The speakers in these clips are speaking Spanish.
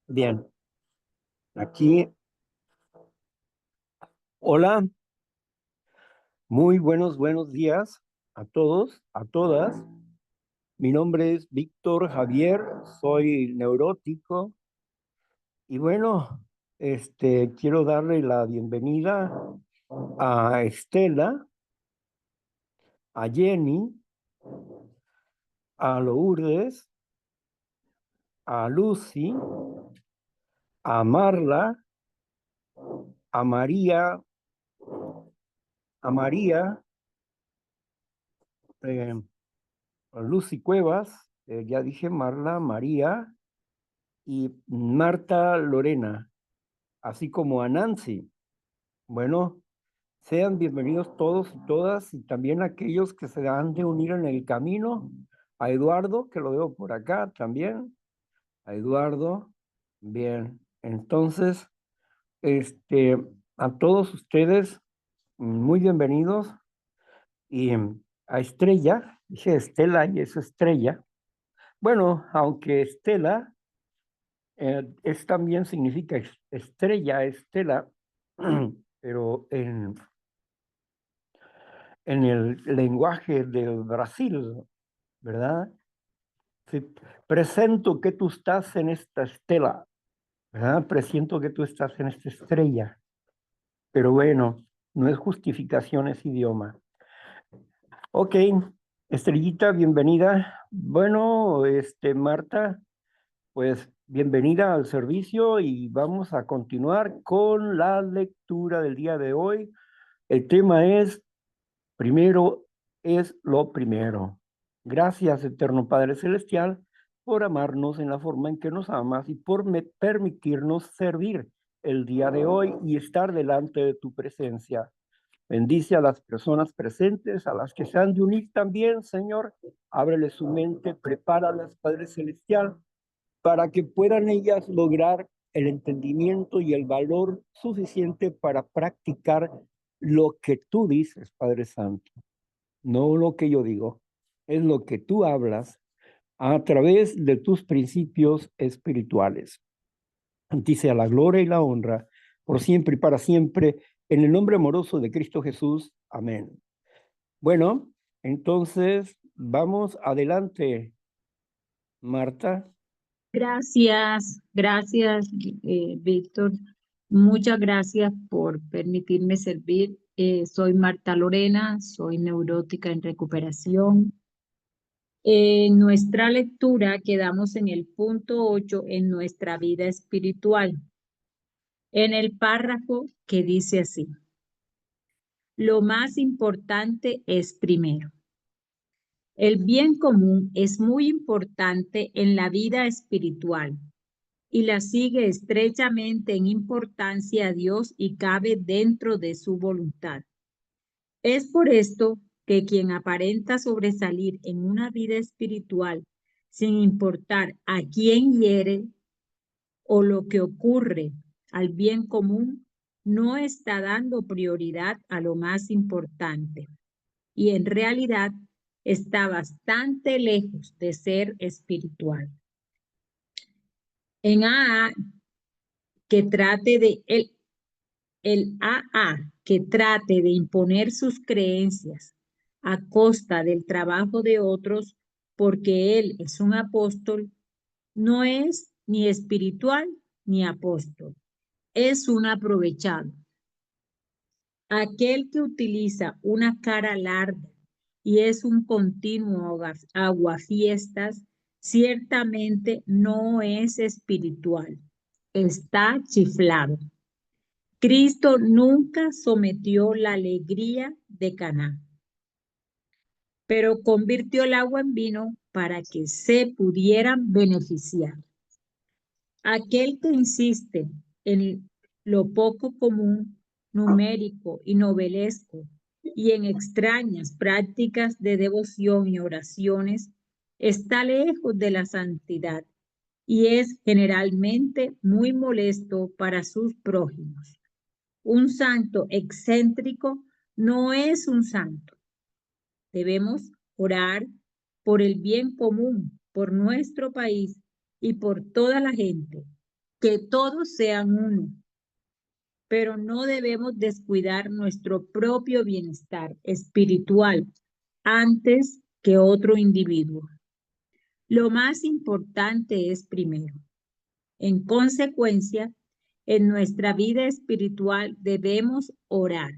Bien, aquí, hola, muy buenos días a todos, a todas. Mi nombre es Víctor Javier, soy neurótico y bueno, quiero darle la bienvenida a Estela, a Jenny, a Lourdes, a Lucy, a Marla, a María, a María, eh, a Lucy Cuevas, ya dije Marla, María y Marta Lorena, así como a Nancy. Bueno, sean bienvenidos todos y todas y también aquellos que se han de unir en el camino. A Eduardo, que lo veo por acá también. A Eduardo. Bien, entonces, este, a todos ustedes, muy bienvenidos. Y a Estrella, dije Estela y es Estrella. Bueno, aunque Estela es también significa estrella, Estela, pero en el lenguaje del Brasil, ¿verdad? Sí, presento que tú estás en esta estela, ¿verdad? Presiento que tú estás en esta estrella, pero bueno, no es justificación, es idioma. Ok, Estrellita, bienvenida. Bueno, Marta, pues bienvenida al servicio y vamos a continuar con la lectura del día de hoy. El tema es primero es lo primero. Gracias, eterno Padre Celestial, por amarnos en la forma en que nos amas y por permitirnos servir el día de hoy y estar delante de tu presencia. Bendice a las personas presentes, a las que se han de unir también, Señor. Ábrele su mente, prepáralas, Padre Celestial, para que puedan ellas lograr el entendimiento y el valor suficiente para practicar lo que tú dices, Padre Santo, no lo que yo digo, es lo que tú hablas a través de tus principios espirituales. A ti sea la gloria y la honra por siempre y para siempre, en el nombre amoroso de Cristo Jesús. Amén. Bueno, entonces vamos adelante, Marta. Gracias, Víctor. Muchas gracias por permitirme servir. Soy Marta Lorena, soy neurótica en recuperación. En nuestra lectura quedamos en el punto 8 en nuestra vida espiritual, en el párrafo que dice así: lo más importante es primero. El bien común es muy importante en la vida espiritual y la sigue estrechamente en importancia a Dios y cabe dentro de su voluntad. Es por esto que quien aparenta sobresalir en una vida espiritual, sin importar a quién hiere o lo que ocurre al bien común, no está dando prioridad a lo más importante y en realidad está bastante lejos de ser espiritual. En AA, que trate de el AA que trate de imponer sus creencias a costa del trabajo de otros porque él es un apóstol, no es ni espiritual ni apóstol, es un aprovechado. Aquel que utiliza una cara larga y es un continuo aguafiestas, ciertamente no es espiritual, está chiflado. Cristo nunca sometió la alegría de Caná, pero convirtió el agua en vino para que se pudieran beneficiar. Aquel que insiste en lo poco común, numérico y novelesco y en extrañas prácticas de devoción y oraciones, está lejos de la santidad y es generalmente muy molesto para sus prójimos. Un santo excéntrico no es un santo. Debemos orar por el bien común, por nuestro país y por toda la gente. que todos sean uno, pero no debemos descuidar nuestro propio bienestar espiritual antes que otro individuo. Lo más importante es primero. En consecuencia, en nuestra vida espiritual debemos orar.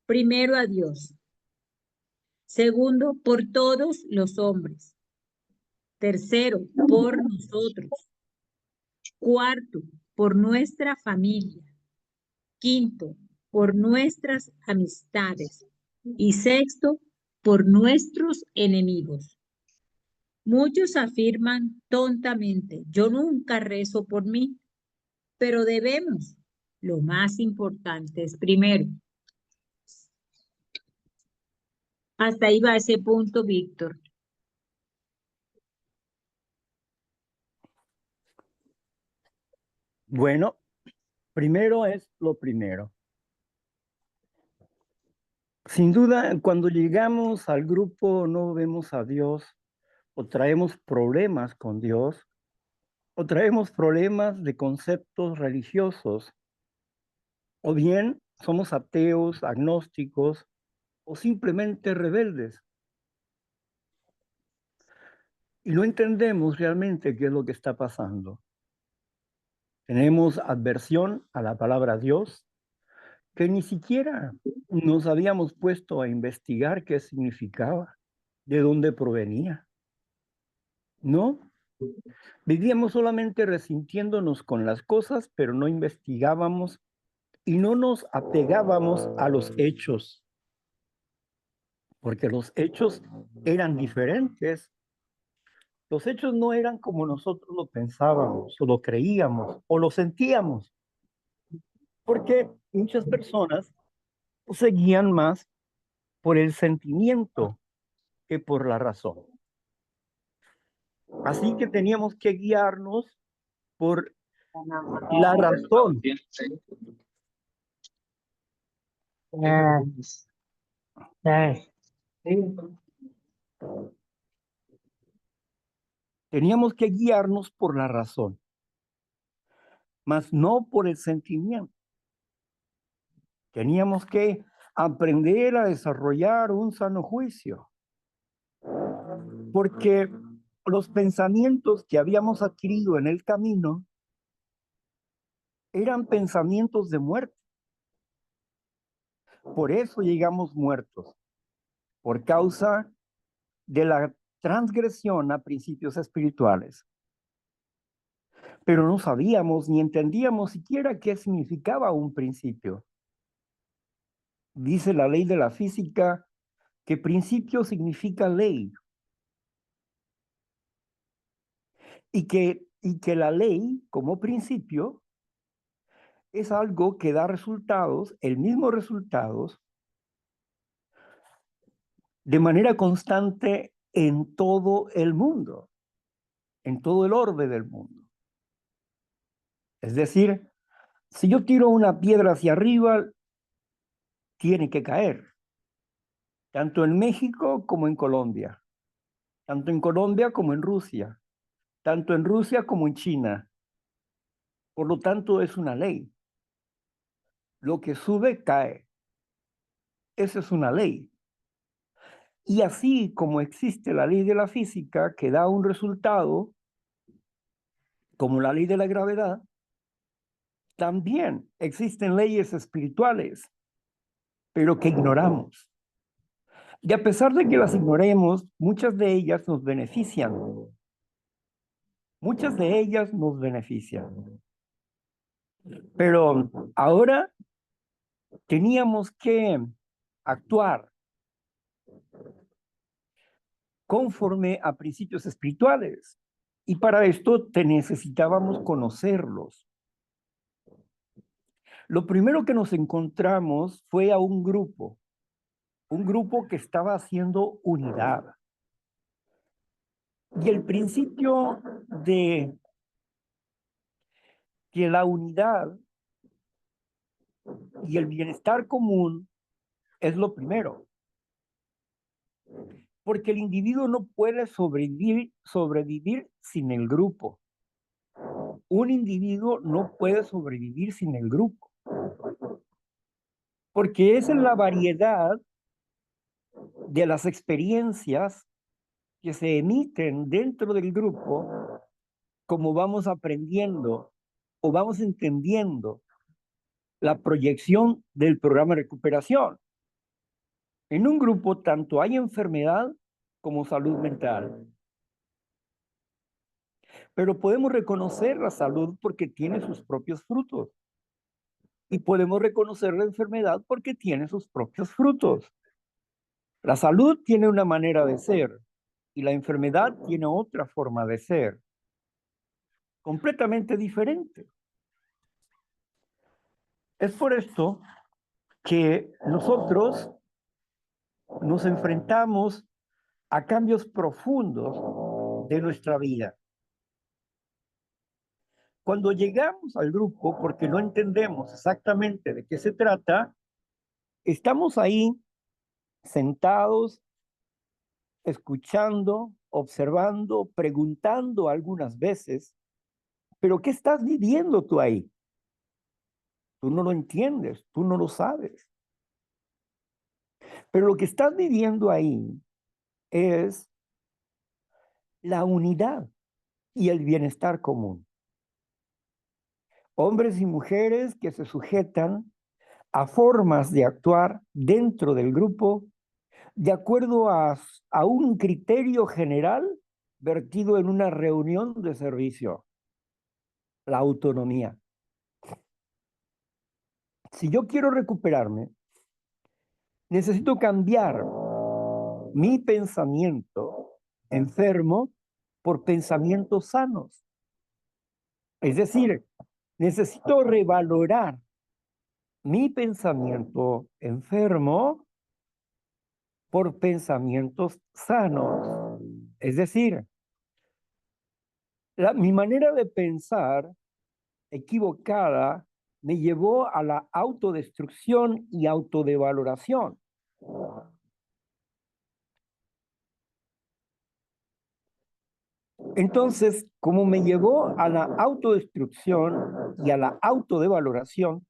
Primero a Dios. Segundo, por todos los hombres. Tercero, por nosotros. Cuarto, por nuestra familia. Quinto, por nuestras amistades. Y sexto, por nuestros enemigos. Muchos afirman tontamente, yo nunca rezo por mí, pero debemos. Lo más importante es primero. Hasta ahí va ese punto, Víctor. Bueno, primero es lo primero. Sin duda, cuando llegamos al grupo no vemos a Dios o traemos problemas con Dios o traemos problemas de conceptos religiosos o bien somos ateos, agnósticos o simplemente rebeldes y no entendemos realmente qué es lo que está pasando. Tenemos adversión a la palabra Dios que ni siquiera nos habíamos puesto a investigar qué significaba, de dónde provenía. No, vivíamos solamente resintiéndonos con las cosas, pero no investigábamos y no nos apegábamos a los hechos, porque los hechos eran diferentes. Los hechos no eran como nosotros lo pensábamos, o lo creíamos, o lo sentíamos, porque muchas personas seguían más por el sentimiento que por la razón. Así que teníamos que guiarnos por la razón. Teníamos que guiarnos por la razón, mas no por el sentimiento. Teníamos que aprender a desarrollar un sano juicio, porque los pensamientos que habíamos adquirido en el camino eran pensamientos de muerte. Por eso llegamos muertos, por causa de la transgresión a principios espirituales. Pero no sabíamos ni entendíamos siquiera qué significaba un principio. Dice la ley de la física que principio significa ley y que la ley como principio es algo que da resultados, el mismo resultados, de manera constante en todo el mundo, en todo el orbe del mundo. Es decir, si yo tiro una piedra hacia arriba, tiene que caer, tanto en México como en Colombia, tanto en Colombia como en Rusia, tanto en Rusia como en China. Por lo tanto, es una ley. Lo que sube, cae. Esa es una ley. Y así como existe la ley de la física que da un resultado, como la ley de la gravedad, también existen leyes espirituales, pero que ignoramos. Y a pesar de que las ignoremos, muchas de ellas nos benefician. Muchas de ellas nos benefician. Pero ahora teníamos que actuar conforme a principios espirituales. Y para esto necesitábamos conocerlos. Lo primero que nos encontramos fue a un grupo que estaba haciendo unidad. Y el principio de que la unidad y el bienestar común es lo primero. Porque el individuo no puede sobrevivir sin el grupo. un individuo no puede sobrevivir sin el grupo, porque es en la variedad de las experiencias que se emiten dentro del grupo como vamos aprendiendo o vamos entendiendo la proyección del programa de recuperación. En un grupo tanto hay enfermedad como salud mental. Pero podemos reconocer la salud porque tiene sus propios frutos. Y podemos reconocer la enfermedad porque tiene sus propios frutos. La salud tiene una manera de ser y la enfermedad tiene otra forma de ser, completamente diferente. Es por esto que nosotros nos enfrentamos a cambios profundos de nuestra vida. Cuando llegamos al grupo, porque no entendemos exactamente de qué se trata, estamos ahí sentados, escuchando, observando, preguntando algunas veces, pero ¿qué estás viviendo tú ahí? Tú no lo entiendes, tú no lo sabes. Pero lo que estás viviendo ahí es la unidad y el bienestar común. Hombres y mujeres que se sujetan a formas de actuar dentro del grupo de acuerdo a un criterio general vertido en una reunión de servicio, la autonomía. Si yo quiero recuperarme, necesito cambiar mi pensamiento enfermo por pensamientos sanos. Es decir, necesito revalorar mi pensamiento enfermo por pensamientos sanos. Es decir, mi manera de pensar equivocada me llevó a la autodestrucción y autodevaloración. Entonces, como me llevó a la autodestrucción y a la autodevaloración,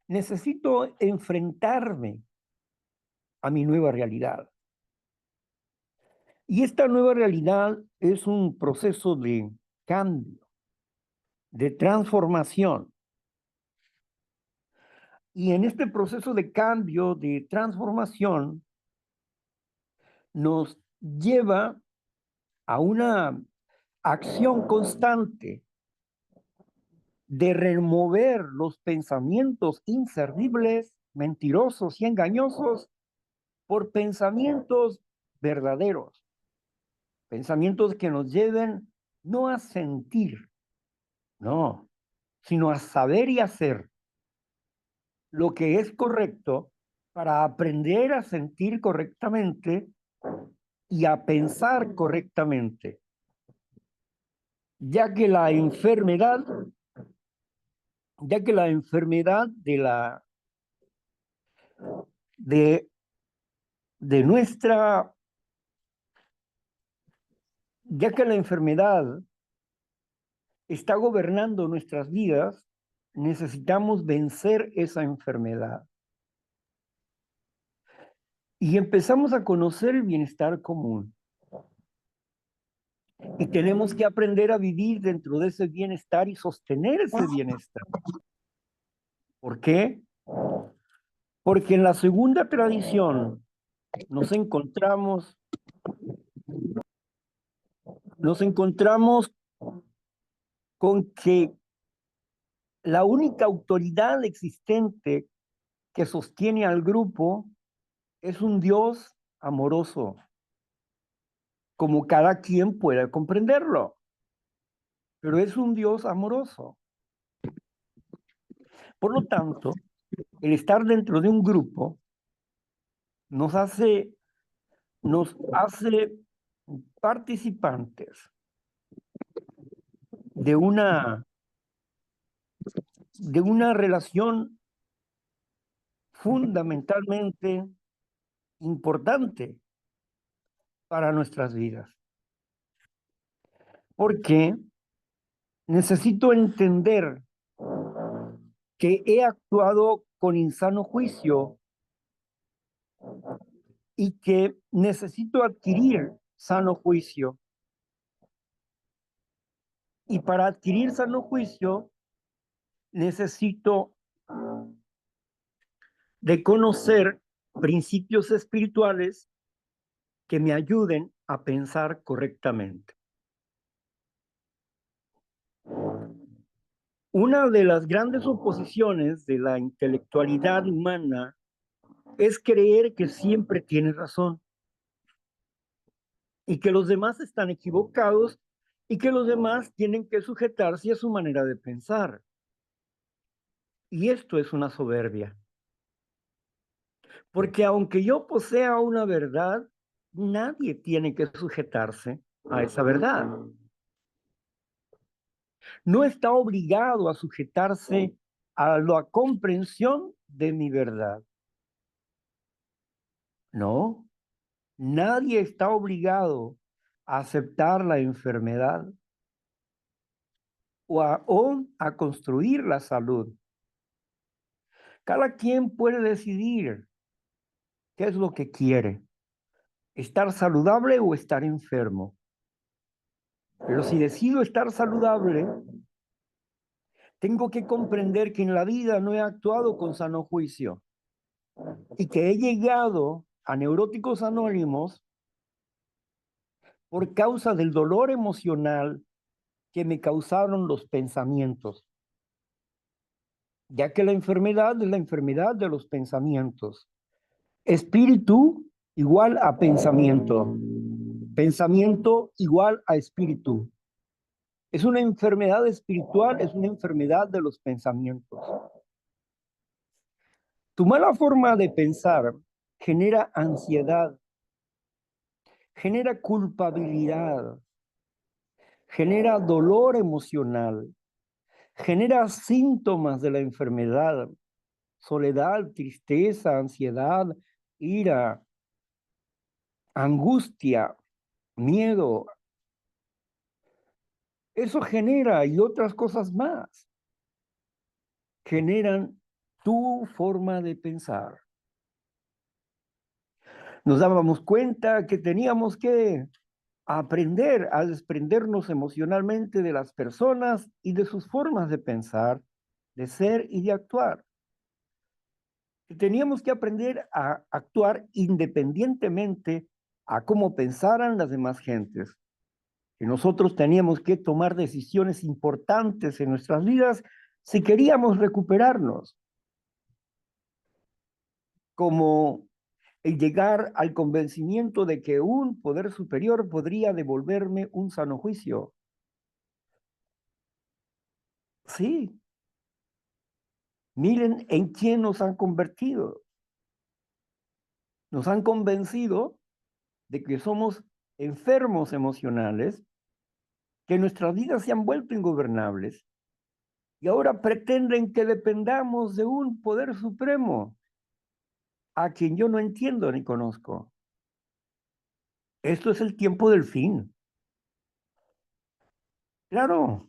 necesito enfrentarme a mi nueva realidad. Y esta nueva realidad es un proceso de cambio, de transformación. Y en este proceso de cambio, de transformación, nos lleva a una acción constante de remover los pensamientos inservibles, mentirosos y engañosos por pensamientos verdaderos, pensamientos que nos lleven no a sentir, no, sino a saber y hacer lo que es correcto para aprender a sentir correctamente y a pensar correctamente, ya que la enfermedad, de, de nuestra, ya que la enfermedad está gobernando nuestras vidas, necesitamos vencer esa enfermedad. Y empezamos a conocer el bienestar común. Y tenemos que aprender a vivir dentro de ese bienestar y sostener ese bienestar. ¿Por qué? Porque en la segunda tradición nos encontramos con que la única autoridad existente que sostiene al grupo es un Dios amoroso, como cada quien pueda comprenderlo, pero es un Dios amoroso. Por lo tanto, el estar dentro de un grupo nos hace participantes de una relación fundamentalmente importante para nuestras vidas. ¿Por qué? Necesito entender que he actuado con insano juicio y que necesito adquirir sano juicio. Y para adquirir sano juicio, necesito de conocer principios espirituales que me ayuden a pensar correctamente. Una de las grandes oposiciones de la intelectualidad humana es creer que siempre tiene razón y que los demás están equivocados y que los demás tienen que sujetarse a su manera de pensar. Y esto es una soberbia. Porque aunque yo posea una verdad, nadie tiene que sujetarse a esa verdad. No está obligado a sujetarse a la comprensión de mi verdad. No, nadie está obligado a aceptar la enfermedad o a construir la salud. Cada quien puede decidir qué es lo que quiere, estar saludable o estar enfermo. Pero si decido estar saludable, tengo que comprender que en la vida no he actuado con sano juicio y que he llegado a Neuróticos Anónimos por causa del dolor emocional que me causaron los pensamientos, ya que la enfermedad es la enfermedad de los pensamientos. Espíritu igual a pensamiento, pensamiento igual a espíritu. Es una enfermedad espiritual, es una enfermedad de los pensamientos. Tu mala forma de pensar genera ansiedad, genera culpabilidad, genera dolor emocional, genera síntomas de la enfermedad, soledad, tristeza, ansiedad, ira, angustia, miedo. Eso genera y otras cosas más generan tu forma de pensar. Nos dábamos cuenta que teníamos que aprender a desprendernos emocionalmente de las personas y de sus formas de pensar, de ser y de actuar. Teníamos que aprender a actuar independientemente a cómo pensaran las demás gentes. Que nosotros teníamos que tomar decisiones importantes en nuestras vidas si queríamos recuperarnos, como el llegar al convencimiento de que un poder superior podría devolverme un sano juicio. Sí, miren en quién nos han convertido. Nos han convencido de que somos enfermos emocionales, que nuestras vidas se han vuelto ingobernables y ahora pretenden que dependamos de un poder supremo a quien yo no entiendo ni conozco. Esto es el tiempo del fin. Claro,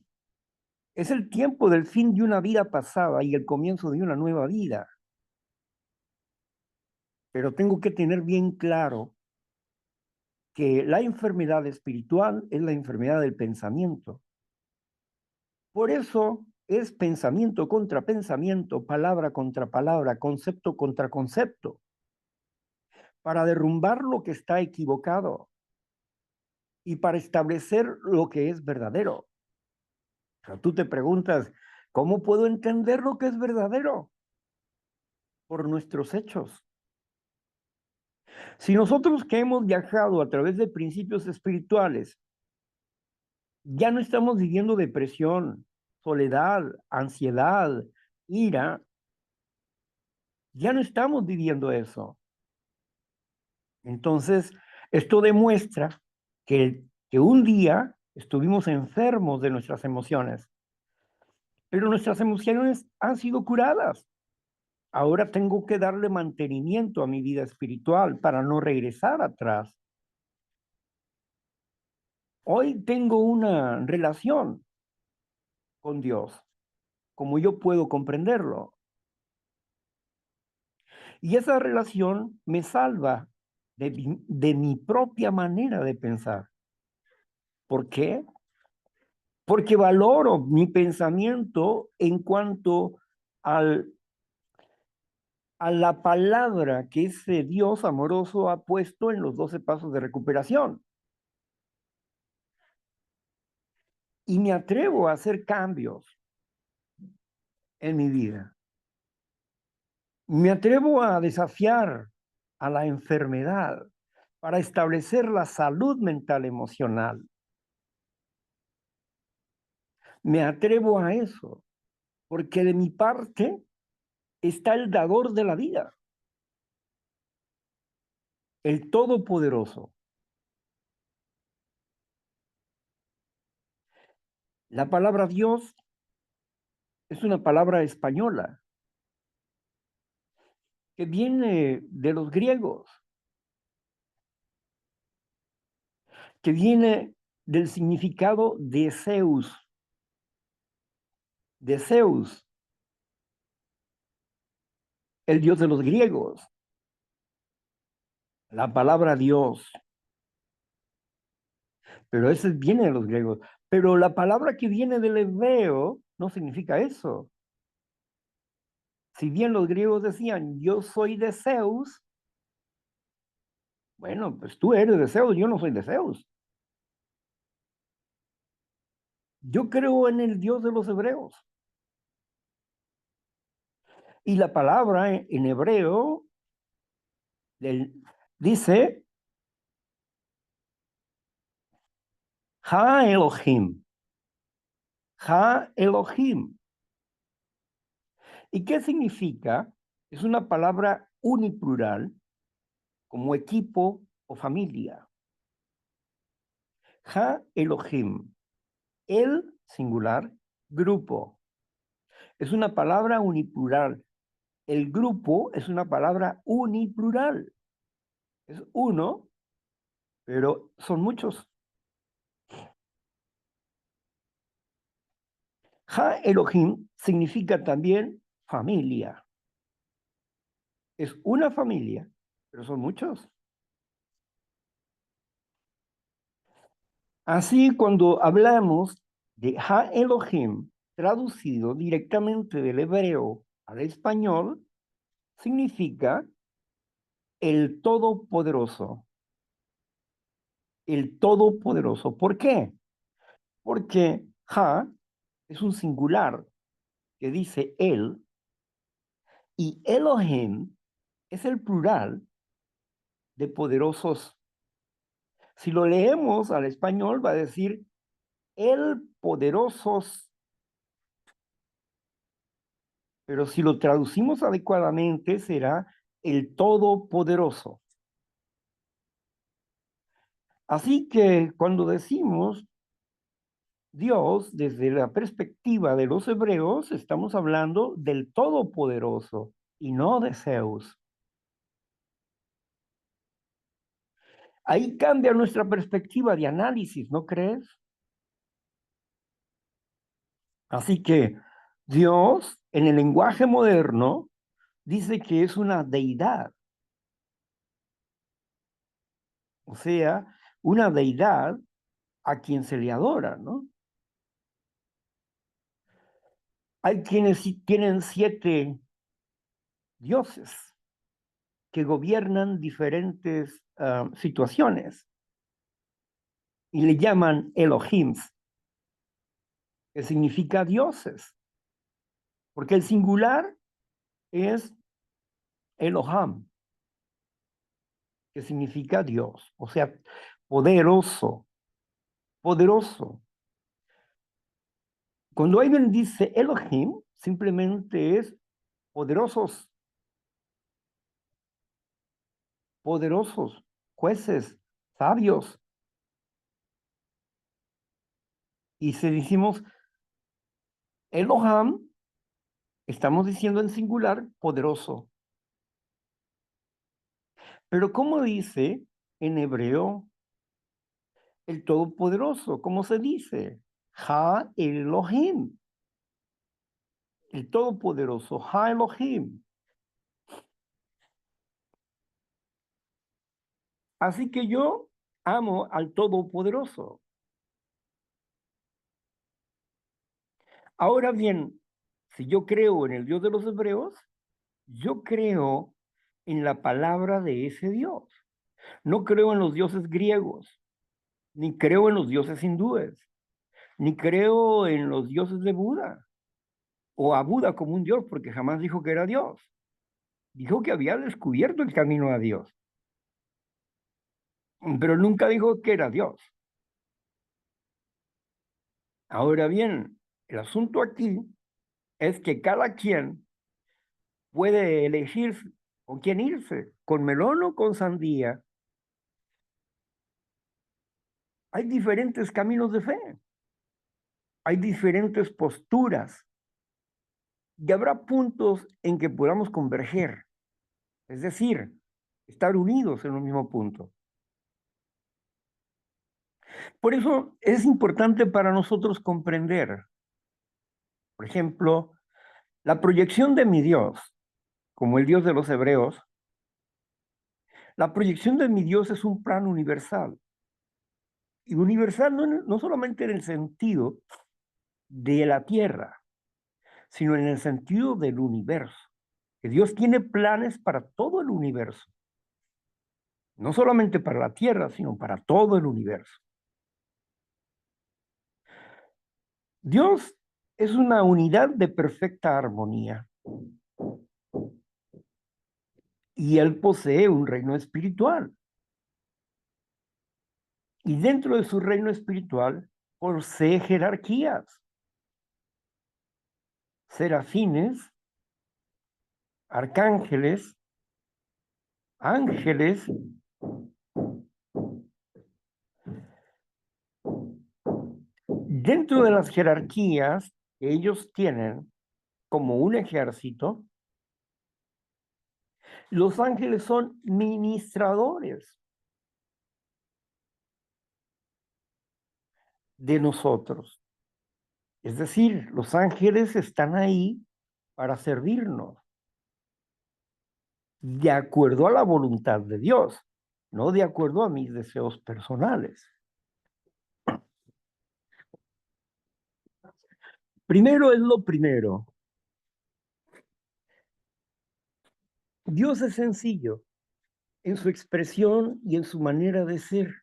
es el tiempo del fin de una vida pasada y el comienzo de una nueva vida. Pero tengo que tener bien claro que la enfermedad espiritual es la enfermedad del pensamiento. Por eso es pensamiento contra pensamiento, palabra contra palabra, concepto contra concepto, para derrumbar lo que está equivocado y para establecer lo que es verdadero. O sea, tú te preguntas, ¿cómo puedo entender lo que es verdadero? Por nuestros hechos. Si nosotros que hemos viajado a través de principios espirituales, ya no estamos viviendo depresión, soledad, ansiedad, ira, ya no estamos viviendo eso. Entonces, esto demuestra que un día estuvimos enfermos de nuestras emociones, pero nuestras emociones han sido curadas. Ahora tengo que darle mantenimiento a mi vida espiritual para no regresar atrás. Hoy tengo una relación con Dios, como yo puedo comprenderlo. Y esa relación me salva de mi propia manera de pensar. ¿Por qué? Porque valoro mi pensamiento en cuanto al, a la palabra que ese Dios amoroso ha puesto en los 12 pasos de recuperación. Y me atrevo a hacer cambios en mi vida. Me atrevo a desafiar a la enfermedad para establecer la salud mental emocional. Me atrevo a eso, porque de mi parte está el dador de la vida, el Todopoderoso. La palabra Dios es una palabra española que viene de los griegos, que viene del significado de Zeus, el dios de los griegos. La palabra Dios, pero ese viene de los griegos. Pero la palabra que viene del hebreo no significa eso. Si bien los griegos decían, yo soy de Zeus, bueno, pues tú eres de Zeus, yo no soy de Zeus. Yo creo en el Dios de los hebreos. Y la palabra en hebreo dice Ha Elohim. Ha Elohim. ¿Y qué significa? Es una palabra uniplural como equipo o familia. Ha Elohim. El singular, grupo. Es una palabra uniplural. El grupo es una palabra uniplural. Es uno, pero son muchos. Ha Elohim significa también familia. Es una familia, pero son muchos. Así, cuando hablamos de Ha Elohim, traducido directamente del hebreo al español, significa el Todopoderoso. El Todopoderoso. ¿Por qué? Porque Ha es un singular que dice él y Elohim es el plural de poderosos. Si lo leemos al español va a decir el poderosos, pero si lo traducimos adecuadamente será el todopoderoso. Así que cuando decimos Dios desde la perspectiva de los hebreos, estamos hablando del todopoderoso y no de Zeus. Ahí cambia nuestra perspectiva de análisis, ¿no crees? Así que Dios, en el lenguaje moderno, dice que es una deidad, o sea, una deidad a quien se le adora, ¿no? Hay quienes tienen 7 dioses que gobiernan diferentes situaciones y le llaman Elohims, que significa dioses, porque el singular es Eloham, que significa Dios, o sea, poderoso, poderoso. Cuando alguien dice Elohim, simplemente es poderosos, poderosos, jueces, sabios. Y si decimos Eloham, estamos diciendo en singular poderoso. Pero ¿cómo dice en hebreo el Todopoderoso? ¿Cómo se dice? Ha Elohim. el Todopoderoso, Ha Elohim. Así que yo amo al Todopoderoso. Ahora bien, si yo creo en el Dios de los hebreos, yo creo en la palabra de ese Dios. No creo en los dioses griegos, ni creo en los dioses hindúes, ni creo en los dioses de Buda, o a Buda como un dios, porque jamás dijo que era Dios. Dijo que había descubierto el camino a Dios, pero nunca dijo que era Dios. Ahora bien, el asunto aquí es que cada quien puede elegir con quién irse, con melón o con sandía. Hay diferentes caminos de fe, hay diferentes posturas y habrá puntos en que podamos converger, es decir, estar unidos en un mismo punto. Por eso es importante para nosotros comprender, por ejemplo, la proyección de mi Dios, como el Dios de los hebreos. La proyección de mi Dios es un plan universal. Y universal no solamente en el sentido de la tierra, sino en el sentido del universo. Que Dios tiene planes para todo el universo. No solamente para la tierra, sino para todo el universo. Dios es una unidad de perfecta armonía. Y Él posee un reino espiritual. Y dentro de su reino espiritual posee jerarquías, serafines, arcángeles, ángeles. Dentro de las jerarquías que ellos tienen como un ejército, los ángeles son ministradores de nosotros. Es decir, los ángeles están ahí para servirnos de acuerdo a la voluntad de Dios, no de acuerdo a mis deseos personales. Primero es lo primero. Dios es sencillo en su expresión y en su manera de ser.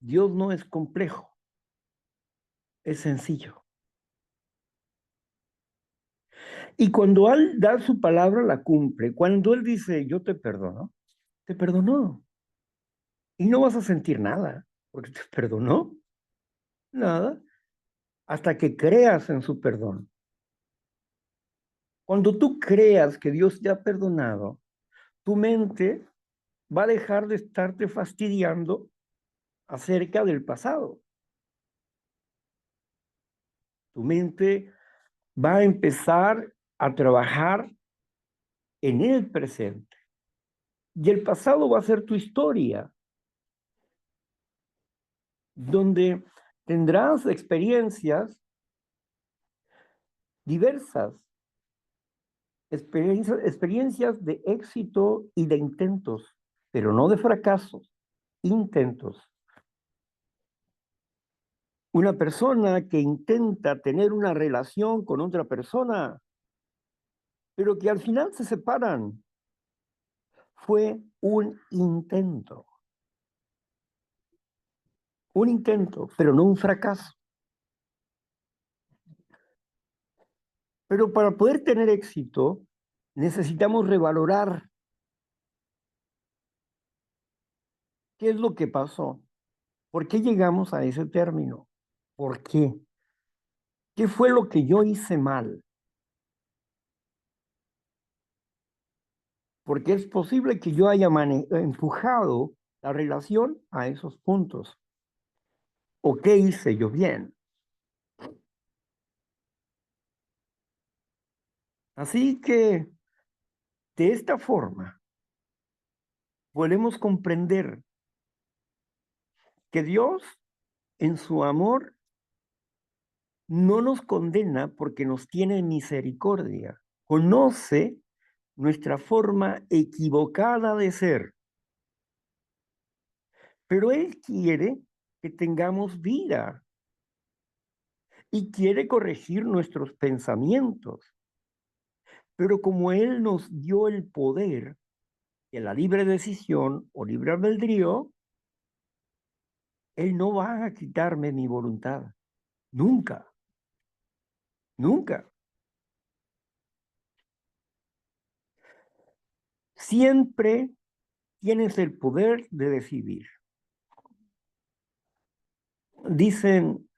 Dios no es complejo, es sencillo. Y cuando Él da su palabra, la cumple. Cuando Él dice, yo te perdonó. Y no vas a sentir nada, porque te perdonó. Nada, hasta que creas en su perdón. Cuando tú creas que Dios te ha perdonado, tu mente va a dejar de estarte fastidiando acerca del pasado. Tu mente va a empezar a trabajar en el presente. Y el pasado va a ser tu historia, donde tendrás experiencias diversas, experiencias de éxito y de intentos, pero no de fracasos, intentos. Una persona que intenta tener una relación con otra persona, pero que al final se separan, fue un intento, pero no un fracaso. Pero para poder tener éxito, necesitamos revalorar qué es lo que pasó, por qué llegamos a ese término, por qué, qué fue lo que yo hice mal, porque es posible que yo haya empujado la relación a esos puntos. ¿O qué hice yo bien? Así que de esta forma podemos comprender que Dios en su amor no nos condena porque nos tiene misericordia. Conoce nuestra forma equivocada de ser. Pero Él quiere que tengamos vida y quiere corregir nuestros pensamientos. Pero como Él nos dio el poder de la libre decisión o libre albedrío, Él no va a quitarme mi voluntad. Nunca, nunca. Siempre tienes el poder de decidir. Dicen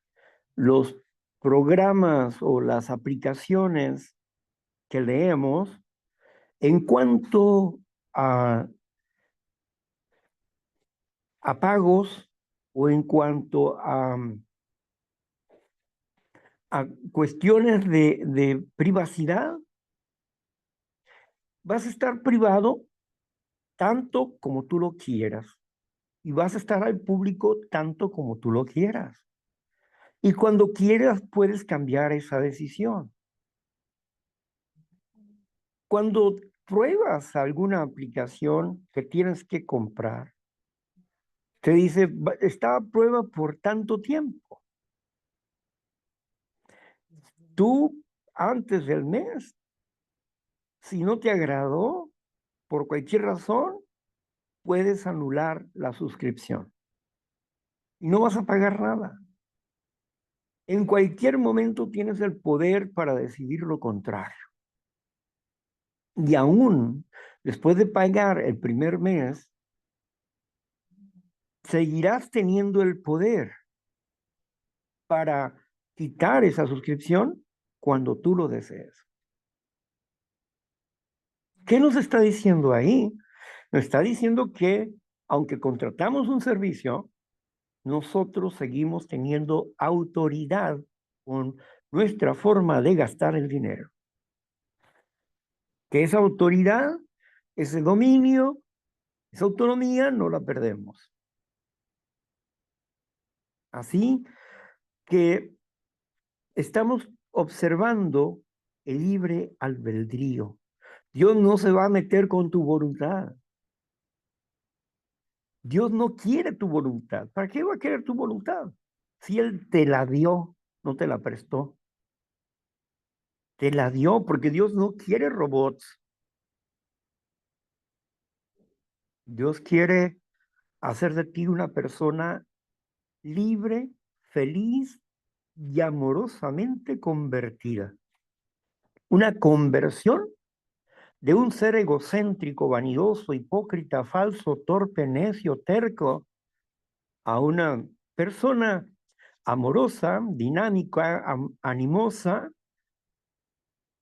los programas o las aplicaciones que leemos en cuanto a pagos o en cuanto a cuestiones de privacidad, vas a estar privado tanto como tú lo quieras y vas a estar al público tanto como tú lo quieras. Y cuando quieras puedes cambiar esa decisión. Cuando pruebas alguna aplicación que tienes que comprar, te dice, está a prueba por tanto tiempo. Tú, antes del mes, si no te agradó, por cualquier razón, puedes anular la suscripción. Y no vas a pagar nada. En cualquier momento tienes el poder para decidir lo contrario. Y aún después de pagar el primer mes, seguirás teniendo el poder para quitar esa suscripción cuando tú lo desees. ¿Qué nos está diciendo ahí? Nos está diciendo que aunque contratamos un servicio, nosotros seguimos teniendo autoridad con nuestra forma de gastar el dinero. Que esa autoridad, ese dominio, esa autonomía no la perdemos. Así que estamos observando el libre albedrío. Dios no se va a meter con tu voluntad. Dios no quiere tu voluntad. ¿Para qué va a querer tu voluntad? Si Él te la dio, no te la prestó. Te la dio porque Dios no quiere robots. Dios quiere hacer de ti una persona libre, feliz y amorosamente convertida. Una conversión de un ser egocéntrico, vanidoso, hipócrita, falso, torpe, necio, terco, a una persona amorosa, dinámica, animosa,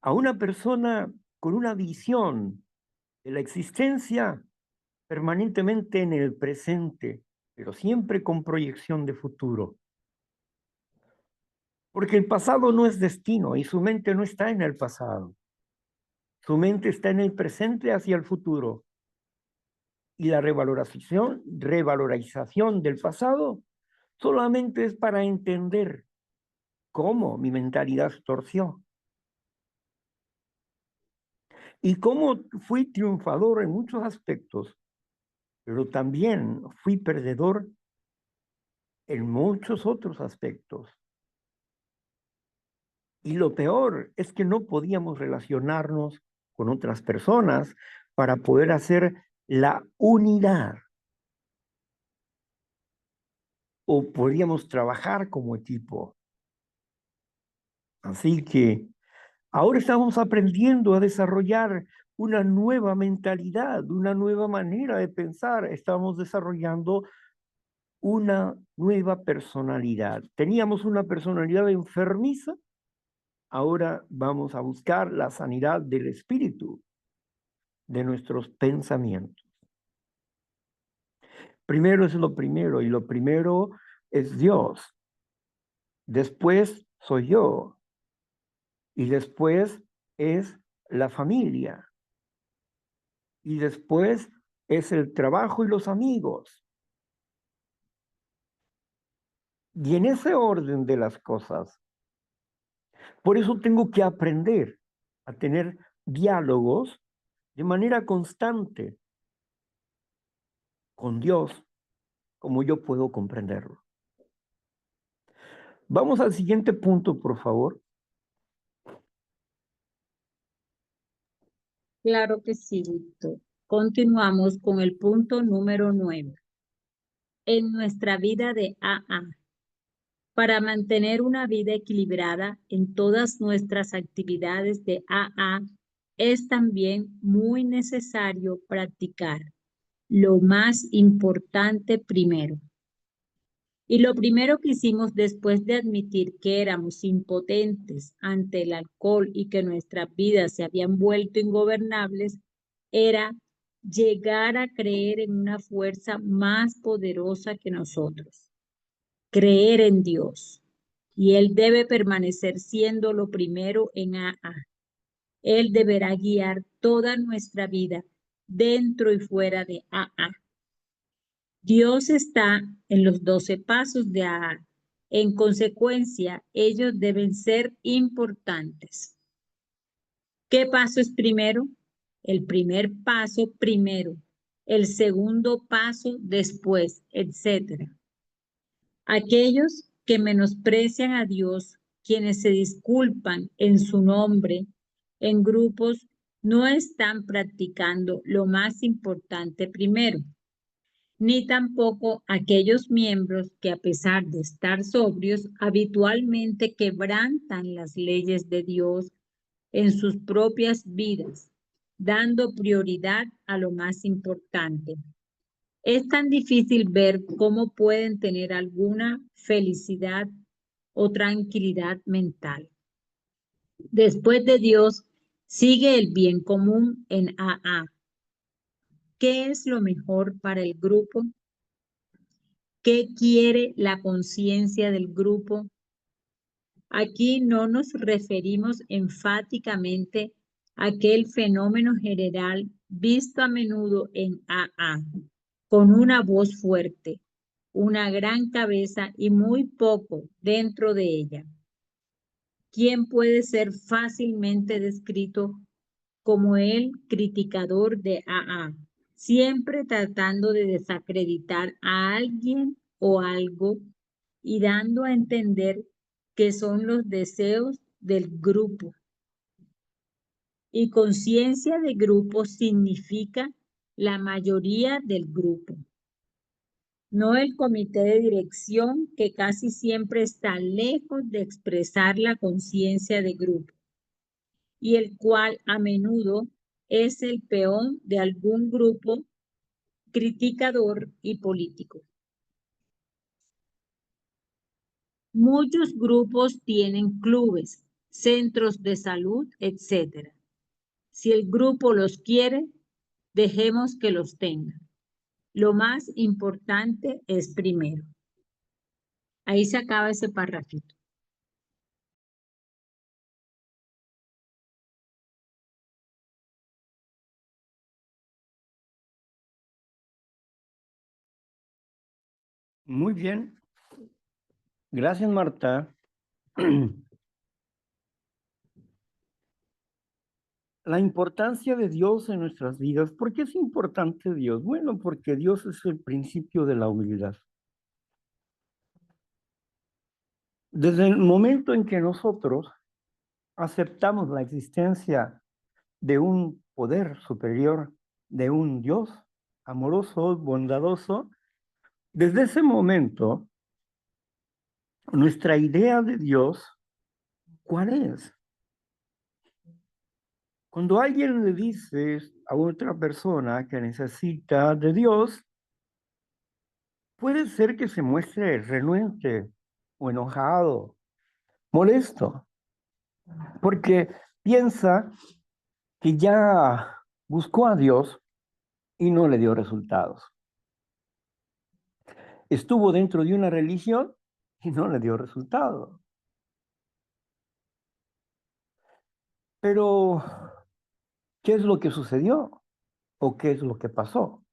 a una persona con una visión de la existencia permanentemente en el presente, pero siempre con proyección de futuro. Porque el pasado no es destino y su mente no está en el pasado. Su mente está en el presente hacia el futuro. Y la revalorización del pasado solamente es para entender cómo mi mentalidad se torció. Y cómo fui triunfador en muchos aspectos, pero también fui perdedor en muchos otros aspectos. Y lo peor es que no podíamos relacionarnos con otras personas para poder hacer la unidad. O podíamos trabajar como equipo. Así que ahora estamos aprendiendo a desarrollar una nueva mentalidad, una nueva manera de pensar. Estamos desarrollando una nueva personalidad. Teníamos una personalidad enfermiza, ahora vamos a buscar la sanidad del espíritu, de nuestros pensamientos. Primero es lo primero y lo primero es Dios. Después soy yo y después es la familia y después es el trabajo y los amigos. Y en ese orden de las cosas Por eso tengo que aprender a tener diálogos de manera constante con Dios, como yo puedo comprenderlo. Vamos al siguiente punto, por favor. Claro que sí, Víctor. Continuamos con el punto número 9. En nuestra vida de AA, para mantener una vida equilibrada en todas nuestras actividades de AA, es también muy necesario practicar lo más importante primero. Y lo primero que hicimos después de admitir que éramos impotentes ante el alcohol y que nuestras vidas se habían vuelto ingobernables, era llegar a creer en una fuerza más poderosa que nosotros, creer en Dios. Y Él debe permanecer siendo lo primero en AA. Él deberá guiar toda nuestra vida dentro y fuera de AA. Dios está en los 12 pasos de AA. En consecuencia, ellos deben ser importantes. ¿Qué paso es primero? El primer paso primero, el segundo paso después, etc. Aquellos que menosprecian a Dios, quienes se disculpan en su nombre en grupos, no están practicando lo más importante primero, ni tampoco aquellos miembros que a pesar de estar sobrios, habitualmente quebrantan las leyes de Dios en sus propias vidas, dando prioridad a lo más importante. Es tan difícil ver cómo pueden tener alguna felicidad o tranquilidad mental. Después de Dios, sigue el bien común en AA. ¿Qué es lo mejor para el grupo? ¿Qué quiere la conciencia del grupo? Aquí no nos referimos enfáticamente a aquel fenómeno general visto a menudo en AA, con una voz fuerte, una gran cabeza y muy poco dentro de ella. ¿Quién puede ser fácilmente descrito como el criticador de AA, siempre tratando de desacreditar a alguien o algo y dando a entender que son los deseos del grupo? Y conciencia de grupo significa la mayoría del grupo, no el comité de dirección, que casi siempre está lejos de expresar la conciencia de grupo y el cual a menudo es el peón de algún grupo criticador y político. Muchos grupos tienen clubes, centros de salud, etc. Si el grupo los quiere, dejemos que los tenga. Lo más importante es primero. Ahí se acaba ese párrafito. Muy bien. Gracias, Marta. La importancia de Dios en nuestras vidas. ¿Por qué es importante Dios? Bueno, porque Dios es el principio de la humildad. Desde el momento en que nosotros aceptamos la existencia de un poder superior, de un Dios amoroso, bondadoso, desde ese momento, nuestra idea de Dios, ¿cuál es? Cuando alguien le dice a otra persona que necesita de Dios, puede ser que se muestre renuente o enojado, molesto, porque piensa que ya buscó a Dios y no le dio resultados. Estuvo dentro de una religión y no le dio resultado. Pero, ¿qué es lo que sucedió? ¿O qué es lo que pasó?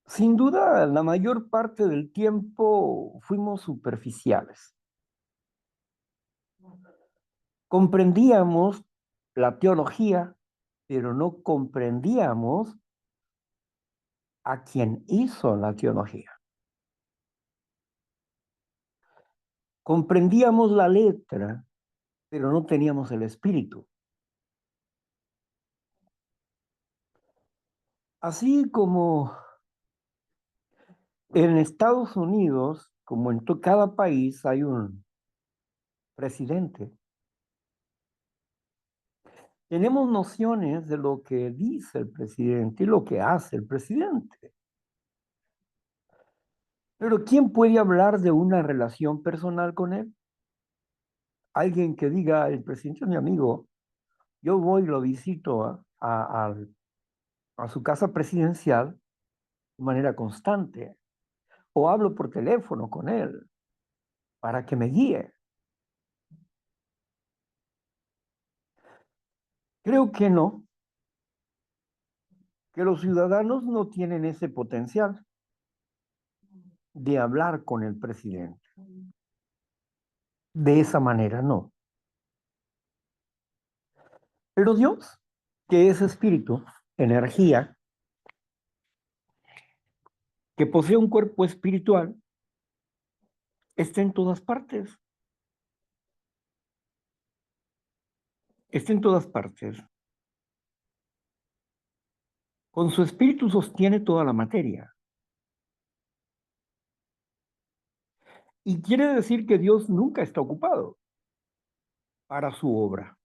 Sin duda, la mayor parte del tiempo fuimos superficiales. Comprendíamos la teología, pero no comprendíamos a quien hizo la teología. Comprendíamos la letra, pero no teníamos el espíritu. Así como en Estados Unidos, como en cada país, hay un presidente. Tenemos nociones de lo que dice el presidente y lo que hace el presidente. Pero ¿quién puede hablar de una relación personal con él? Alguien que diga, el presidente es mi amigo, yo voy y lo visito a su casa presidencial de manera constante, o hablo por teléfono con él para que me guíe. Creo que no, que los ciudadanos no tienen ese potencial de hablar con el presidente. De esa manera, no. Pero Dios, que es espíritu, energía, que posee un cuerpo espiritual, está en todas partes. Está en todas partes. Con su espíritu sostiene toda la materia. Y quiere decir que Dios nunca está ocupado para su obra,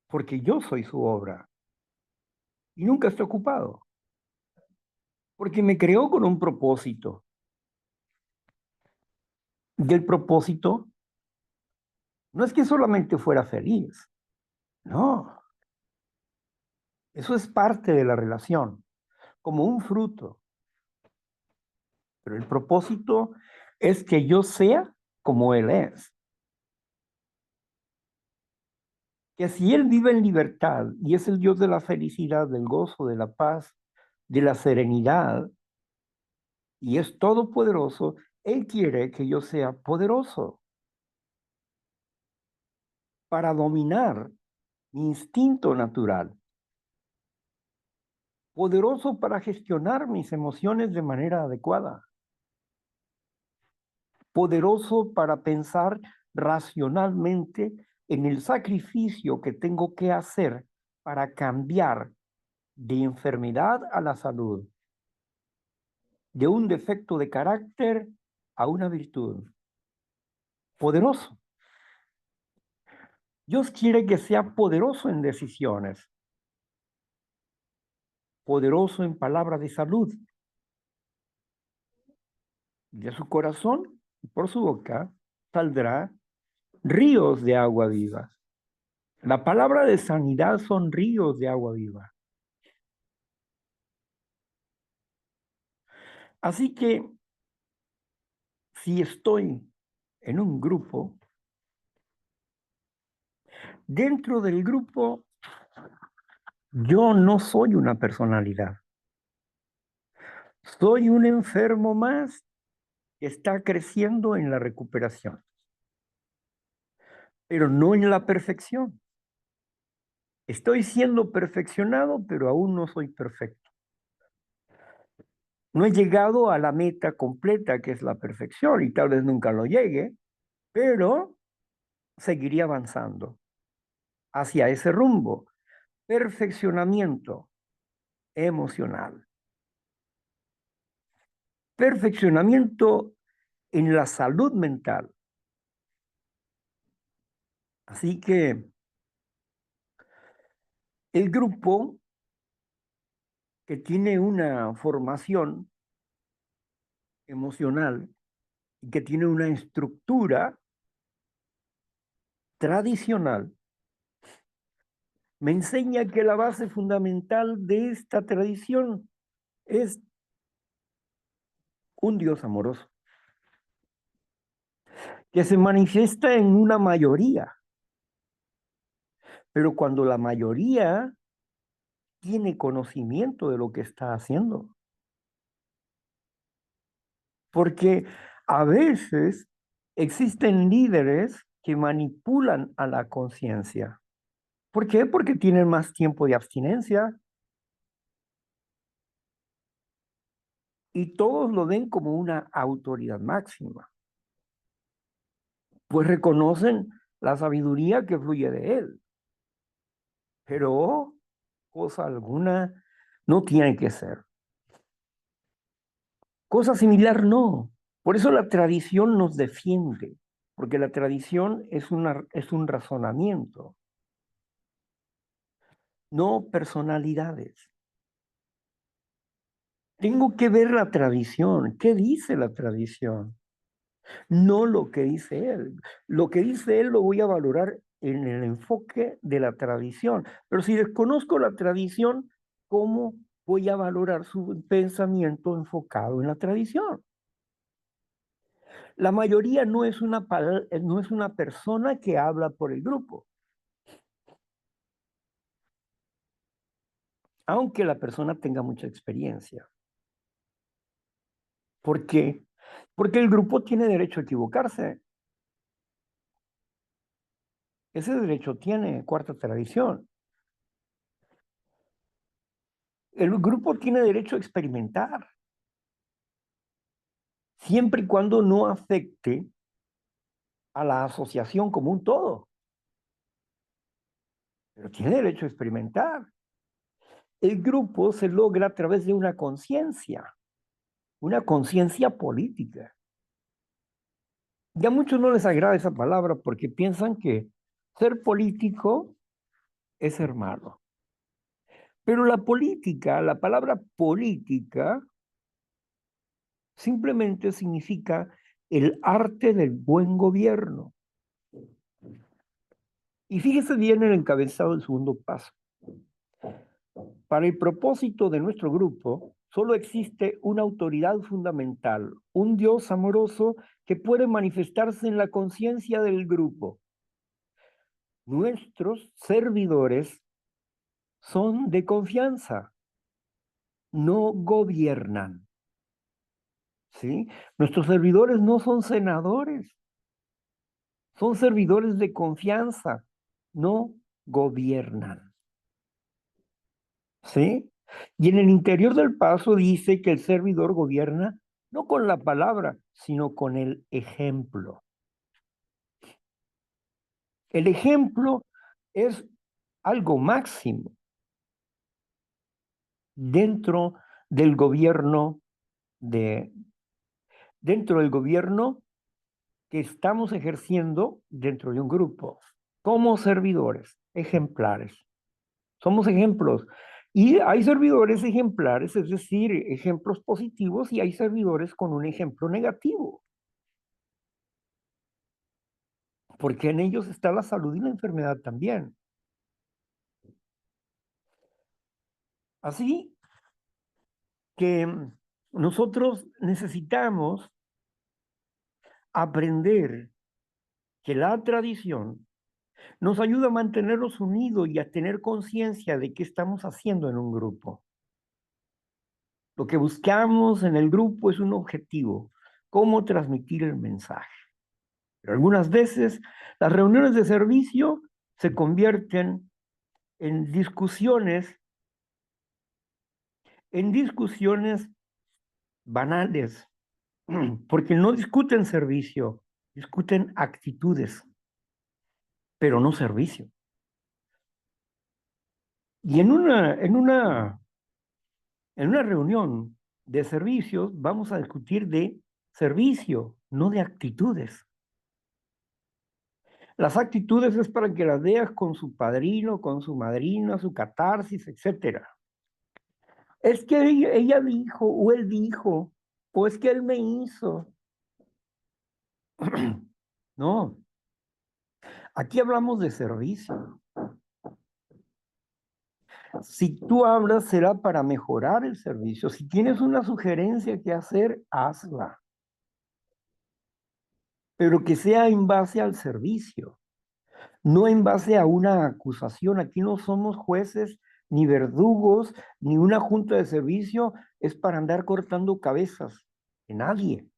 porque yo soy su obra y nunca está ocupado, porque me creó con un propósito. Y el propósito no es que solamente fuera feliz, no, eso es parte de la relación, como un fruto. Pero el propósito es que yo sea como Él es. Que si Él vive en libertad y es el Dios de la felicidad, del gozo, de la paz, de la serenidad, y es todopoderoso, Él quiere que yo sea poderoso para dominar mi instinto natural, poderoso para gestionar mis emociones de manera adecuada, poderoso para pensar racionalmente en el sacrificio que tengo que hacer para cambiar de enfermedad a la salud, de un defecto de carácter a una virtud. Poderoso. Dios quiere que sea poderoso en decisiones, poderoso en palabras de salud. De su corazón y por su boca saldrá ríos de agua viva. La palabra de sanidad son ríos de agua viva. Así que si estoy en un grupo, dentro del grupo yo no soy una personalidad. Soy un enfermo más que está creciendo en la recuperación, pero no en la perfección. Estoy siendo perfeccionado, pero aún no soy perfecto. No he llegado a la meta completa, que es la perfección, y tal vez nunca lo llegue, pero seguiría avanzando hacia ese rumbo. Perfeccionamiento emocional. Perfeccionamiento en la salud mental. Así que el grupo que tiene una formación emocional y que tiene una estructura tradicional, me enseña que la base fundamental de esta tradición es un Dios amoroso, que se manifiesta en una mayoría, pero cuando la mayoría tiene conocimiento de lo que está haciendo, porque a veces existen líderes que manipulan a la conciencia. ¿Por qué? Porque tienen más tiempo de abstinencia y todos lo ven como una autoridad máxima, pues reconocen la sabiduría que fluye de él. Pero cosa alguna no tiene que ser. Cosa similar no. Por eso la tradición nos defiende, porque la tradición es un razonamiento, no personalidades. Tengo que ver la tradición. ¿Qué dice la tradición? No lo que dice él. Lo que dice él lo voy a valorar en el enfoque de la tradición. Pero si desconozco la tradición, ¿cómo voy a valorar su pensamiento enfocado en la tradición? La mayoría no es una persona que habla por el grupo, aunque la persona tenga mucha experiencia. ¿Por qué? Porque el grupo tiene derecho a equivocarse. Ese derecho tiene cuarta tradición. El grupo tiene derecho a experimentar, siempre y cuando no afecte a la asociación como un todo. Pero tiene derecho a experimentar. El grupo se logra a través de una conciencia política. Ya a muchos no les agrada esa palabra porque piensan que ser político es ser malo. Pero la política, la palabra política, simplemente significa el arte del buen gobierno. Y fíjese bien el encabezado del segundo paso. Para el propósito de nuestro grupo, solo existe una autoridad fundamental, un Dios amoroso que puede manifestarse en la conciencia del grupo. Nuestros servidores son de confianza, no gobiernan. ¿Sí? Nuestros servidores no son senadores, son servidores de confianza, no gobiernan. ¿Sí? Y en el interior del paso dice que el servidor gobierna no con la palabra, sino con el ejemplo. El ejemplo es algo máximo dentro del gobierno de dentro del gobierno que estamos ejerciendo dentro de un grupo, como servidores ejemplares. Somos ejemplos. Y hay servidores ejemplares, es decir, ejemplos positivos, y hay servidores con un ejemplo negativo, porque en ellos está la salud y la enfermedad también. Así que nosotros necesitamos aprender que la tradición nos ayuda a mantenernos unidos y a tener conciencia de qué estamos haciendo en un grupo. Lo que buscamos en el grupo es un objetivo, cómo transmitir el mensaje. Pero algunas veces las reuniones de servicio se convierten en discusiones banales, porque no discuten servicio, discuten actitudes, pero no servicio. Y en una reunión de servicios vamos a discutir de servicio, no de actitudes. Las actitudes es para que las veas con su padrino, con su madrina, su catarsis, etcétera. Es que ella dijo, o él dijo, o es que él me hizo. No, aquí hablamos de servicio. Si tú hablas, será para mejorar el servicio. Si tienes una sugerencia que hacer, hazla. Pero que sea en base al servicio, no en base a una acusación. Aquí no somos jueces ni verdugos, ni una junta de servicio es para andar cortando cabezas de nadie,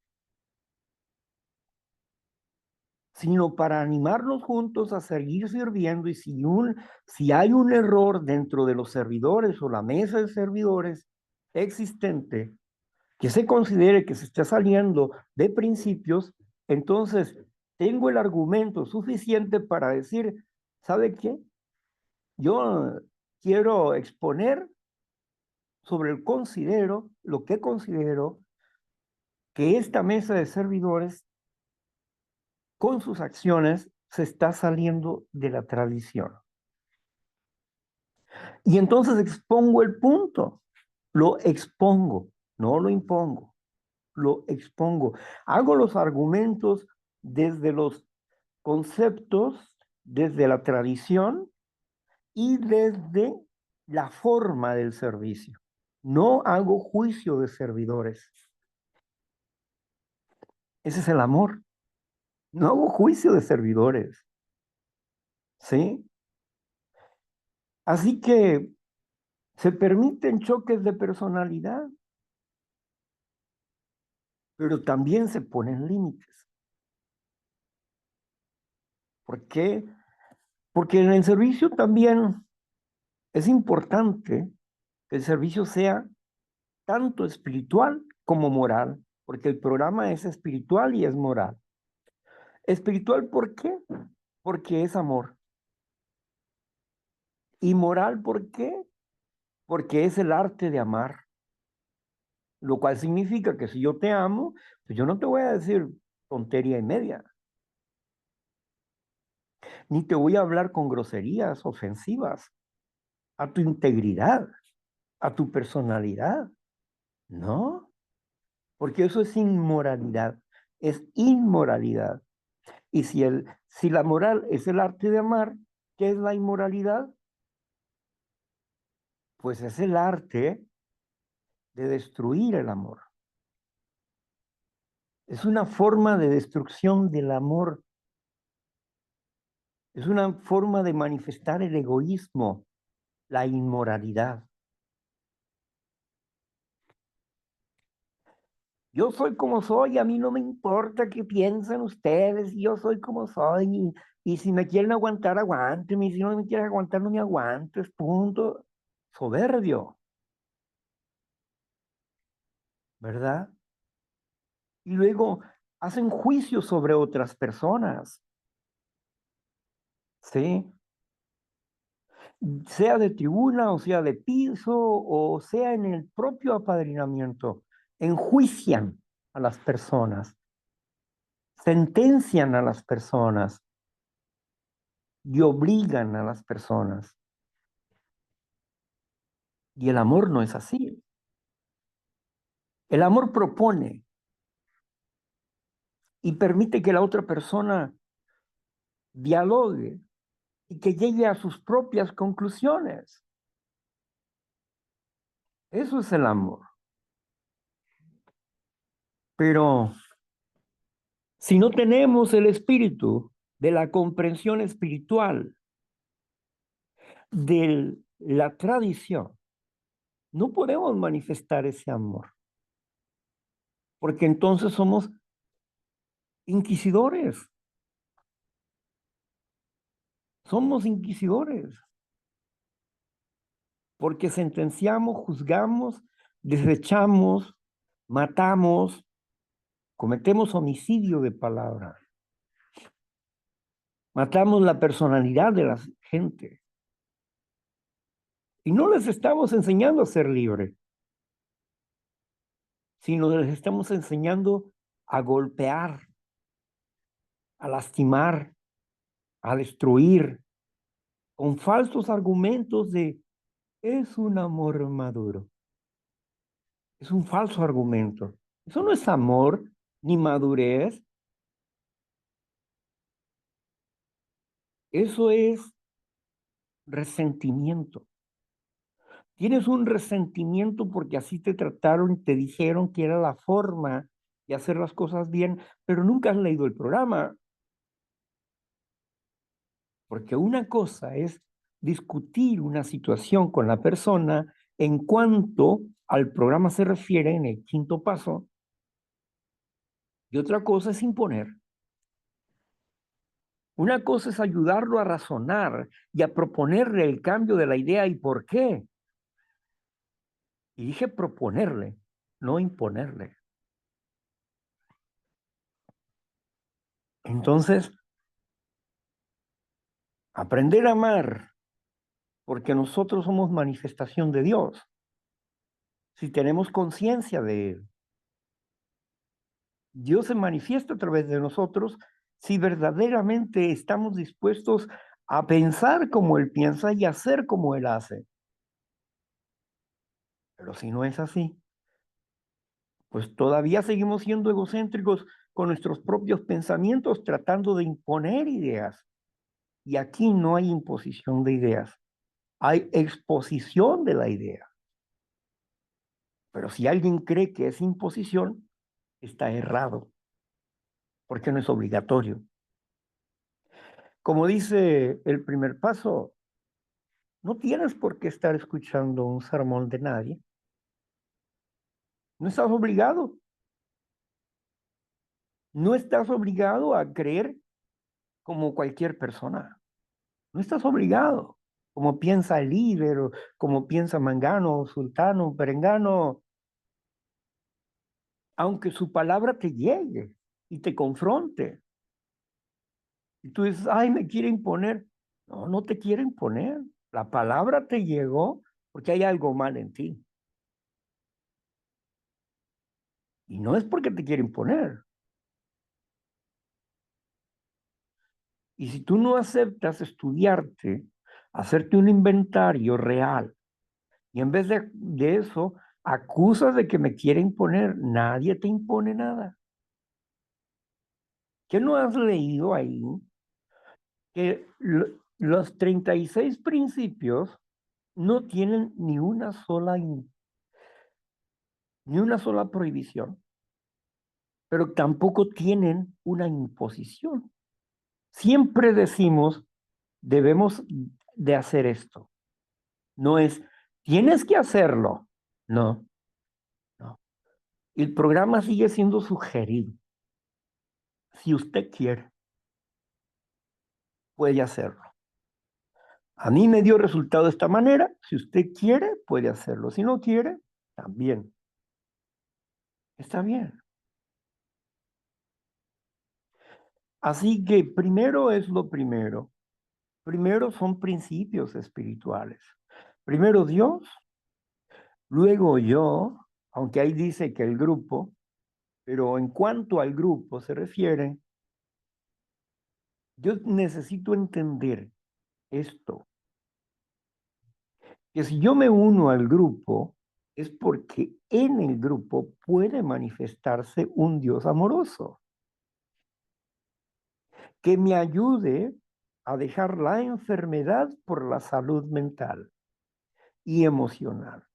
sino para animarnos juntos a seguir sirviendo. Y si hay un error dentro de los servidores o la mesa de servidores existente, que se considere que se está saliendo de principios, entonces tengo el argumento suficiente para decir, ¿sabe qué? Yo quiero exponer sobre lo que considero que esta mesa de servidores con sus acciones se está saliendo de la tradición. Y entonces expongo el punto, lo expongo, no lo impongo, lo expongo. Hago los argumentos desde los conceptos, desde la tradición y desde la forma del servicio. No hago juicio de servidores. Ese es el amor. No hago juicio de servidores. ¿Sí? Así que se permiten choques de personalidad, pero también se ponen límites. ¿Por qué? Porque en el servicio también es importante que el servicio sea tanto espiritual como moral, porque el programa es espiritual y es moral. Espiritual, ¿por qué? Porque es amor. Y moral, ¿por qué? Porque es el arte de amar. Lo cual significa que si yo te amo, pues yo no te voy a decir tontería y media, ni te voy a hablar con groserías ofensivas a tu integridad, a tu personalidad. No, porque eso es inmoralidad, es inmoralidad. Y si la moral es el arte de amar, ¿qué es la inmoralidad? Pues es el arte de destruir el amor. Es una forma de destrucción del amor. Es una forma de manifestar el egoísmo, la inmoralidad. Yo soy como soy, a mí no me importa qué piensan ustedes, yo soy como soy, y si me quieren aguantar, aguántenme, y si no me quieren aguantar, no me aguantes, punto. Soberbio, ¿verdad? Y luego hacen juicios sobre otras personas, ¿sí? Sea de tribuna o sea de piso o sea en el propio apadrinamiento, enjuician a las personas, sentencian a las personas y obligan a las personas. Y el amor no es así. El amor propone y permite que la otra persona dialogue y que llegue a sus propias conclusiones. Eso es el amor. Pero si no tenemos el espíritu de la comprensión espiritual, de la tradición, no podemos manifestar ese amor, porque entonces somos inquisidores, somos inquisidores, porque sentenciamos, juzgamos, desechamos, matamos, cometemos homicidio de palabra, matamos la personalidad de la gente y no les estamos enseñando a ser libres, sino les estamos enseñando a golpear, a lastimar, a destruir, con falsos argumentos de es un amor maduro. Es un falso argumento. Eso no es amor ni madurez. Eso es resentimiento. Tienes un resentimiento porque así te trataron y te dijeron que era la forma de hacer las cosas bien, pero nunca has leído el programa. Porque una cosa es discutir una situación con la persona en cuanto al programa se refiere en el quinto paso, y otra cosa es imponer. Una cosa es ayudarlo a razonar y a proponerle el cambio de la idea y por qué. Y dije proponerle, no imponerle. Entonces, aprender a amar, porque nosotros somos manifestación de Dios, si tenemos conciencia de Él. Dios se manifiesta a través de nosotros si verdaderamente estamos dispuestos a pensar como Él piensa y a hacer como Él hace. Pero si no es así, pues todavía seguimos siendo egocéntricos con nuestros propios pensamientos, tratando de imponer ideas. Y aquí no hay imposición de ideas, hay exposición de la idea. Pero si alguien cree que es imposición, está errado, porque no es obligatorio. Como dice el primer paso, no tienes por qué estar escuchando un sermón de nadie. No estás obligado. No estás obligado a creer como cualquier persona. No estás obligado. Como piensa el líder, o como piensa Mangano, Sultano, Perengano, aunque su palabra te llegue y te confronte. Y tú dices, ay, me quiere imponer. No, no te quiere imponer. La palabra te llegó porque hay algo mal en ti. Y no es porque te quiere imponer. Y si tú no aceptas estudiarte, hacerte un inventario real, y en vez de eso, acusas de que me quiere imponer, nadie te impone nada. ¿Qué no has leído ahí? Que los 36 principios no tienen ni una sola prohibición, pero tampoco tienen una imposición. Siempre decimos, debemos de hacer esto. No es, tienes que hacerlo. No, no. El programa sigue siendo sugerido. Si usted quiere, puede hacerlo. A mí me dio resultado de esta manera. Si usted quiere, puede hacerlo. Si no quiere, también. Está bien. Así que primero es lo primero. Primero son principios espirituales. Primero Dios, luego yo, aunque ahí dice que el grupo, pero en cuanto al grupo se refiere, yo necesito entender esto, que si yo me uno al grupo, es porque en el grupo puede manifestarse un Dios amoroso, que me ayude a dejar la enfermedad por la salud mental y emocional.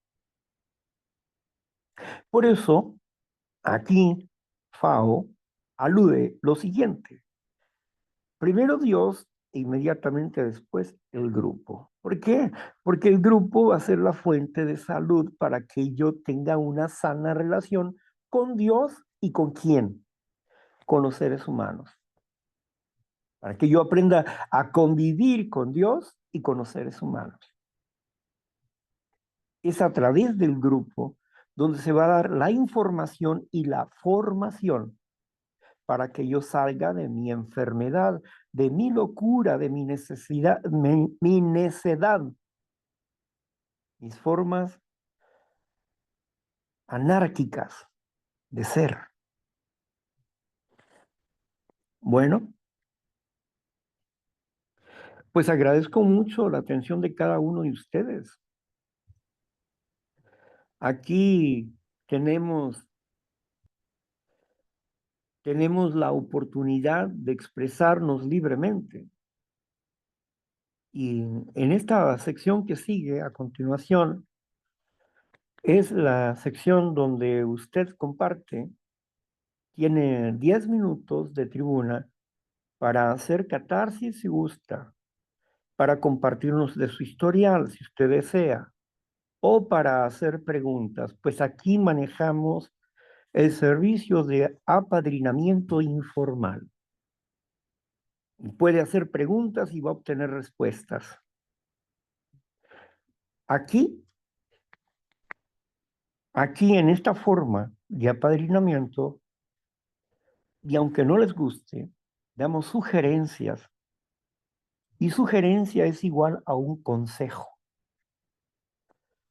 Por eso, aquí, Fao alude lo siguiente. Primero Dios e inmediatamente después el grupo. ¿Por qué? Porque el grupo va a ser la fuente de salud para que yo tenga una sana relación con Dios y con quién, con los seres humanos. Para que yo aprenda a convivir con Dios y con los seres humanos. Es a través del grupo donde se va a dar la información y la formación para que yo salga de mi enfermedad, de mi locura, de mi necesidad, mi necedad, mis formas anárquicas de ser. Bueno, pues agradezco mucho la atención de cada uno de ustedes. Aquí tenemos la oportunidad de expresarnos libremente. Y en esta sección que sigue a continuación, es la sección donde usted comparte, tiene 10 minutos de tribuna para hacer catarsis si gusta, para compartirnos de su historial si usted desea, o para hacer preguntas, pues aquí manejamos el servicio de apadrinamiento informal. puede hacer preguntas y va a obtener respuestas. Aquí en esta forma de apadrinamiento, y aunque no les guste, damos sugerencias. Y sugerencia es igual a un consejo.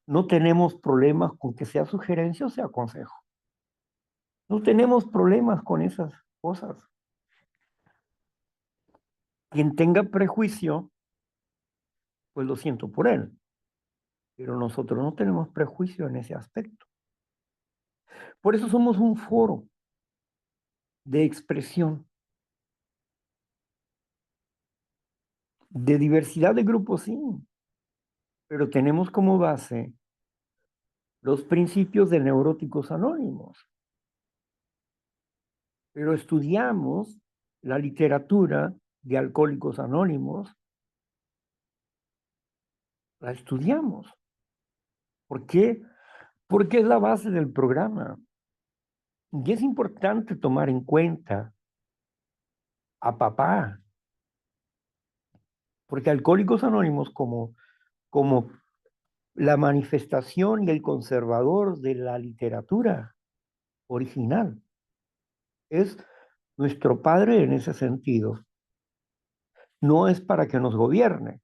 No tenemos problemas con que sea sugerencia o sea consejo. No tenemos problemas con esas cosas. Quien tenga prejuicio, pues lo siento por él. Pero nosotros no tenemos prejuicio en ese aspecto. Por eso somos un foro de expresión, de diversidad de grupos, sí, pero tenemos como base los principios de Neuróticos Anónimos. Pero estudiamos la literatura de Alcohólicos Anónimos, la estudiamos. ¿Por qué? Porque es la base del programa. Y es importante tomar en cuenta a papá, porque Alcohólicos Anónimos como la manifestación y el conservador de la literatura original. Es nuestro padre en ese sentido. No es para que nos gobierne,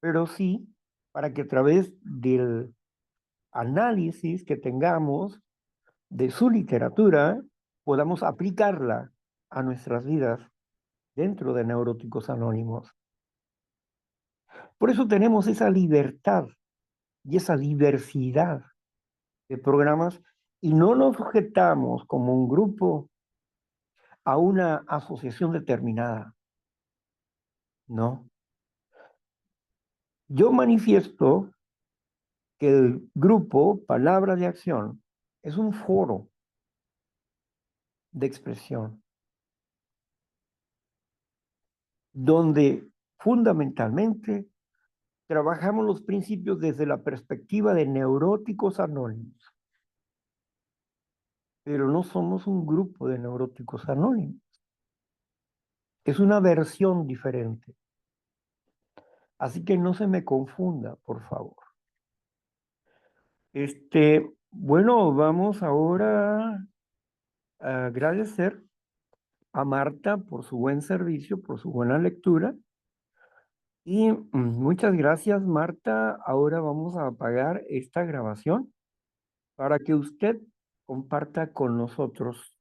pero sí para que a través del análisis que tengamos de su literatura podamos aplicarla a nuestras vidas dentro de Neuróticos Anónimos. Por eso tenemos esa libertad y esa diversidad de programas y no nos sujetamos como un grupo a una asociación determinada. No. Yo manifiesto que el grupo Palabra de Acción es un foro de expresión donde fundamentalmente trabajamos los principios desde la perspectiva de Neuróticos Anónimos, pero no somos un grupo de Neuróticos Anónimos. Es una versión diferente. Así que no se me confunda, por favor. Bueno, vamos ahora a agradecer a Marta por su buen servicio, por su buena lectura. Y muchas gracias, Marta. Ahora vamos a apagar esta grabación para que usted comparta con nosotros